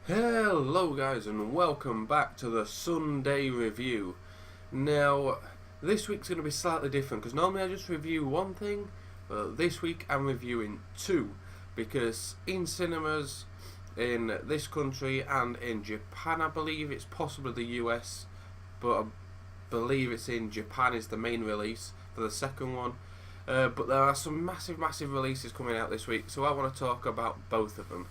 Hello guys and welcome back to the Sunday review. Now this week's going to be slightly different because normally I just review one thing, but this week I'm reviewing two because in cinemas in this country and in Japan, I believe it's possibly the US, but I believe it's in Japan is the main release for the second one. But there are some massive releases coming out this week, so I want to talk about both of them.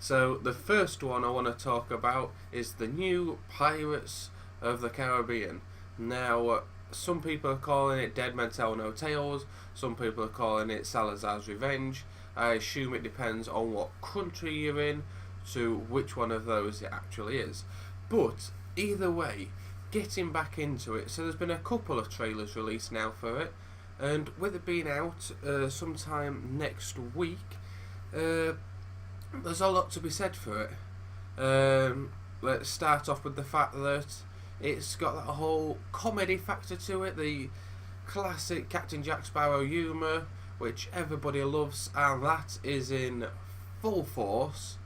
So the first one I want to talk about is the new Pirates of the Caribbean. Now, some people are calling it Dead Men Tell No Tales, some people are calling it Salazar's Revenge. I assume it depends on what country you're in to which one of those it actually is. But either way, getting back into it, so there's been a couple of trailers released now for it, and with it being out sometime next week, there's a lot to be said for it. Let's start off with the fact that it's got that whole comedy factor to it, the classic Captain Jack Sparrow humour, which everybody loves, and that is in full force.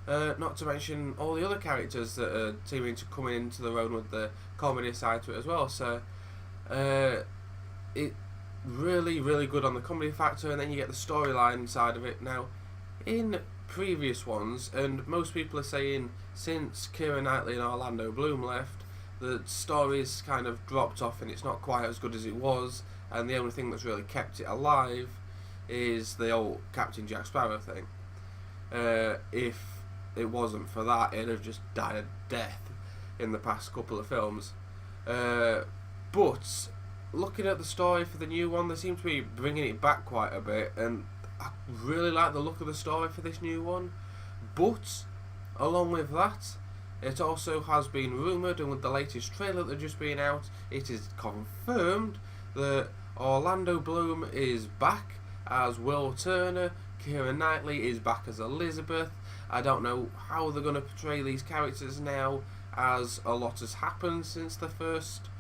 Not to mention all the other characters that are seeming to come into their own with the comedy side to it as well. So it really good on the comedy factor, and then you get the storyline side of it. Now, in previous ones, and most people are saying since Keira Knightley and Orlando Bloom left, the story's kind of dropped off and it's not quite as good as it was, and the only thing that's really kept it alive is the old Captain Jack Sparrow thing. If it wasn't for that, it'd have just died a death in the past couple of films. But looking at the story for the new one, they seem to be bringing it back quite a bit, and I really like the look of the story for this new one. But along with that, it also has been rumoured, and with the latest trailer that just been out, it is confirmed that Orlando Bloom is back as Will Turner, Keira Knightley is back as Elizabeth. I don't know how they're going to portray these characters now, as a lot has happened since the first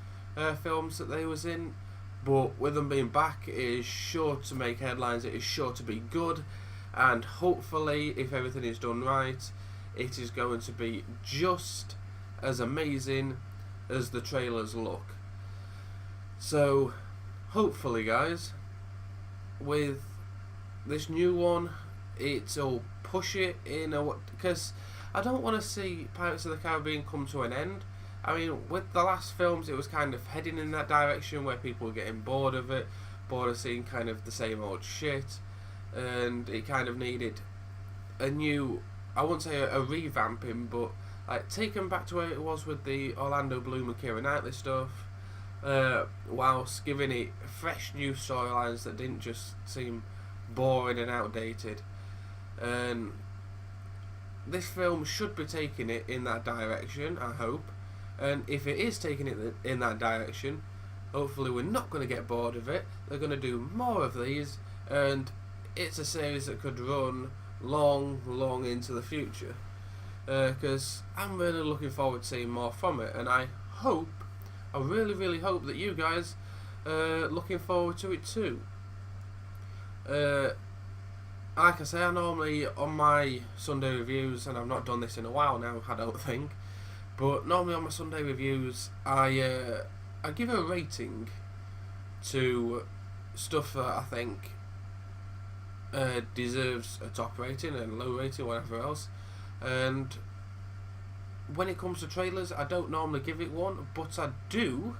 films that they was in. But with them being back, it is sure to make headlines, it is sure to be good, and hopefully, if everything is done right, it is going to be just as amazing as the trailers look. So, hopefully guys, with this new one, it'll push it in a... because I don't want to see Pirates of the Caribbean come to an end. I mean, with the last films, it was kind of heading in that direction where people were getting bored of it, bored of seeing kind of the same old shit, and it kind of needed a new, I wouldn't say a revamping, but like taken back to where it was with the Orlando Bloom and Keira Knightley stuff, whilst giving it fresh new storylines that didn't just seem boring and outdated. And this film should be taking it in that direction, I hope. And if it is taking it in that direction, hopefully we're not going to get bored of it. They're going to do more of these, and it's a series that could run long into the future. Because I'm really looking forward to seeing more from it, and I really hope that you guys are looking forward to it too. Like I say, I normally, on my Sunday reviews, and I've not done this in a while now, I don't think, but normally on my Sunday reviews, I give a rating to stuff that I think deserves a top rating and low rating, whatever else. And when it comes to trailers, I don't normally give it one, but I do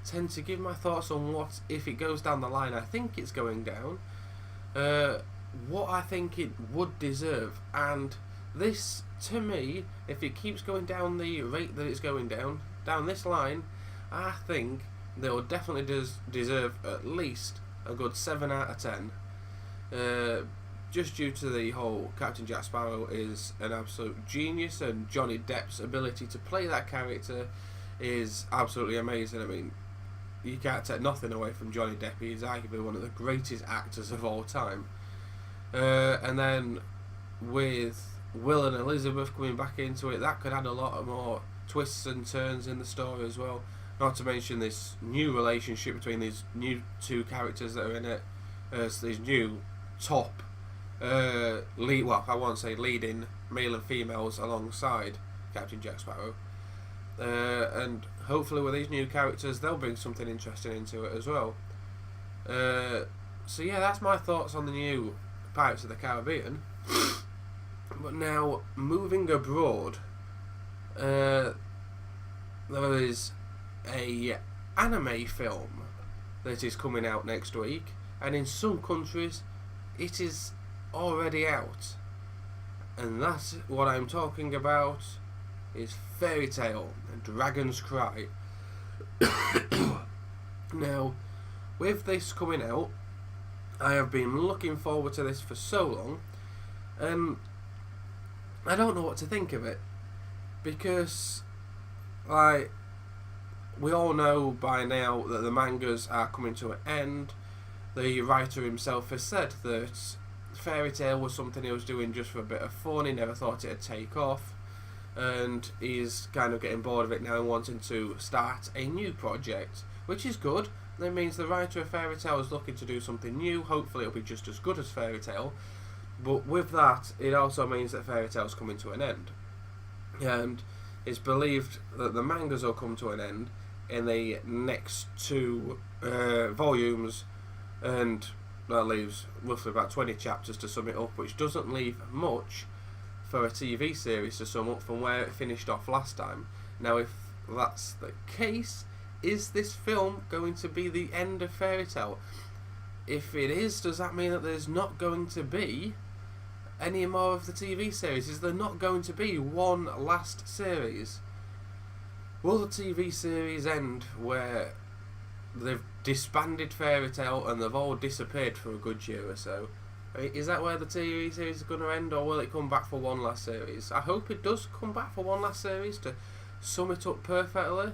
tend to give my thoughts on what, if it goes down the line I think it's going down, what I think it would deserve. And this, to me, if it keeps going down the rate that it's going down this line, I think they will definitely deserve at least a good 7 out of 10. Just due to the whole Captain Jack Sparrow is an absolute genius, and Johnny Depp's ability to play that character is absolutely amazing. I mean, you can't take nothing away from Johnny Depp. He's arguably one of the greatest actors of all time. And then with Will and Elizabeth coming back into it, that could add a lot of more twists and turns in the story as well. Not to mention this new relationship between these new two characters that are in it, as these new top lead, well, I won't say leading male and females alongside Captain Jack Sparrow. And hopefully with these new characters they'll bring something interesting into it as well. So yeah, that's my thoughts on the new Pirates of the Caribbean. But now, moving abroad, there is a anime film that is coming out next week, and in some countries it is already out, and that's what I'm talking about is Fairy Tail and Dragon's Cry. Now, with this coming out, I have been looking forward to this for so long, and I don't know what to think of it, because like we all know by now that the mangas are coming to an end. The writer himself has said that Fairy Tail was something he was doing just for a bit of fun. He never thought it'd take off, and he's kind of getting bored of it now and wanting to start a new project, which is good. That means the writer of Fairy Tail is looking to do something new. Hopefully it'll be just as good as Fairy Tail, but with that it also means that Fairy Tail's coming to an end, and it's believed that the mangas will come to an end in the next 2 volumes, and that leaves roughly about 20 chapters to sum it up, which doesn't leave much for a TV series to sum up from where it finished off last time. Now, if that's the case, is this film going to be the end of Fairy Tail? If it is, does that mean that there's not going to be any more of the TV series? Is there not going to be one last series? Will the TV series end where they've disbanded Fairy Tail and they've all disappeared for a good year or so? Is that where the TV series is going to end, or will it come back for one last series? I hope it does come back for one last series to sum it up perfectly,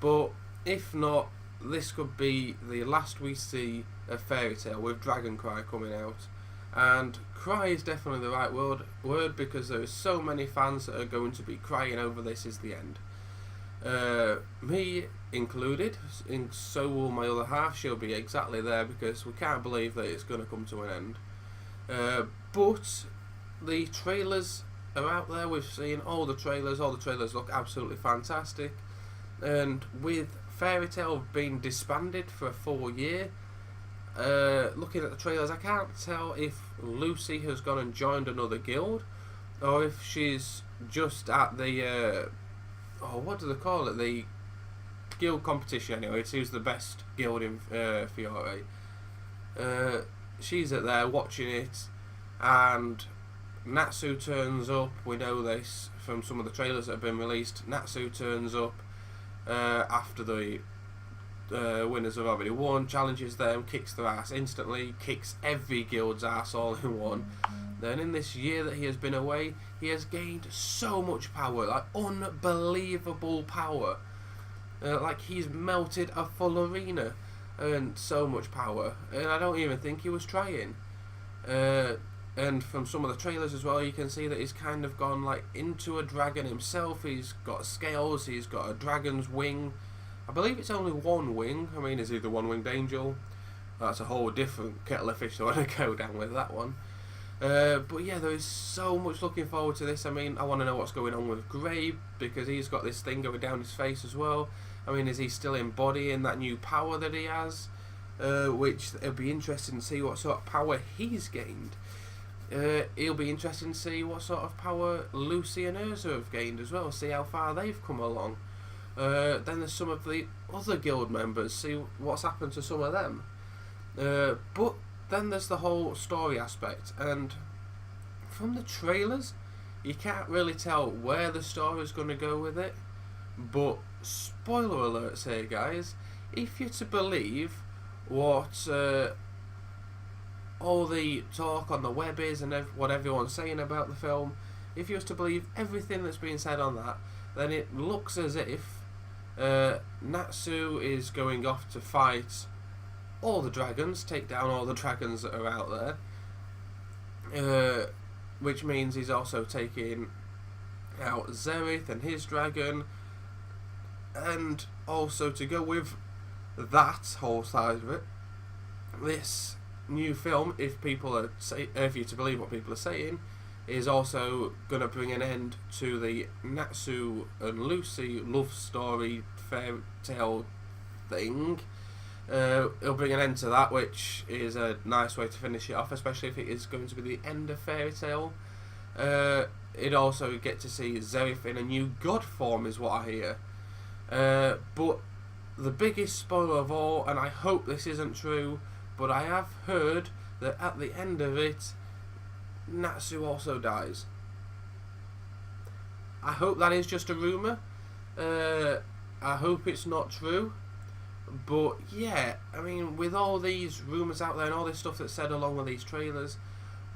but if not, this could be the last we see of Fairy Tail, with Dragon Cry coming out. And cry is definitely the right word, because there are so many fans that are going to be crying over this is the end. Me included, and so will my other half. She'll be exactly there, because we can't believe that it's going to come to an end. But the trailers are out there. We've seen all the trailers. All the trailers look absolutely fantastic. And with Fairy Tail being disbanded for a full year, looking at the trailers, I can't tell if Lucy has gone and joined another guild, or if she's just at the what do they call it? The guild competition. Anyway, it's who's the best guild in Fiore. She's at there watching it, and Natsu turns up. We know this from some of the trailers that have been released. Natsu turns up after the winners have already won, challenges them, kicks their ass instantly, kicks every guild's ass all in one. Then in this year that he has been away, he has gained so much power, like unbelievable power. Like he's melted a full arena, and so much power. And I don't even think he was trying. And from some of the trailers as well, you can see that he's kind of gone like into a dragon himself. He's got scales, he's got a dragon's wing. I believe it's only one wing. I mean, is he the one-winged angel? That's a whole different kettle of fish I want to go down with that one. But yeah, there is so much looking forward to this. I mean, I want to know what's going on with Gray, because he's got this thing going down his face as well. I mean, is he still embodying that new power that he has? Which it'll be interesting to see what sort of power he's gained. It'll be interesting to see what sort of power Lucy and Ursa have gained as well, see how far they've come along. Then there's some of the other guild members, see what's happened to some of them. But then there's the whole story aspect, and from the trailers you can't really tell where the story's going to go with it. But spoiler alerts here, guys, if you're to believe what all the talk on the web is and what everyone's saying about the film, if you're to believe everything that's being said on that, then it looks as if Natsu is going off to fight all the dragons, take down all the dragons that are out there, which means he's also taking out Zerith and his dragon. And also, to go with that whole side of it, this new film, if you're to believe what people are saying, is also going to bring an end to the Natsu and Lucy love story fairy tale thing. It'll bring an end to that, which is a nice way to finish it off, especially if it is going to be the end of Fairy Tail. It also get to see Zerif in a new god form, is what I hear. But the biggest spoiler of all, and I hope this isn't true, but I have heard that at the end of it, Natsu also dies. I hope that is just a rumour. I hope it's not true. But yeah, I mean, with all these rumours out there and all this stuff that's said along with these trailers,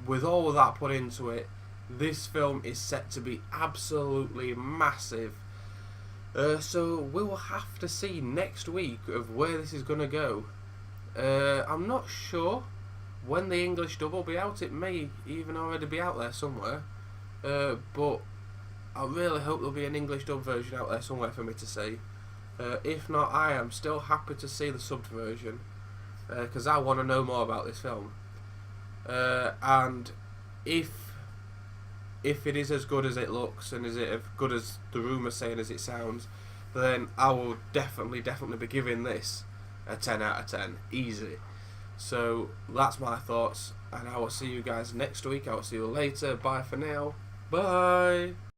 with all that put into it, this film is set to be absolutely massive. So we will have to see next week of where this is going to go. I'm not sure when the English dub will be out. It may even already be out there somewhere. But I really hope there'll be an English dub version out there somewhere for me to see. If not, I am still happy to see the subbed version, because I want to know more about this film. And if it is as good as it looks, and is it as good as the rumours saying as it sounds, then I will definitely be giving this a 10 out of 10, easy. So that's my thoughts, and I will see you guys next week. I will see you later. Bye for now. Bye.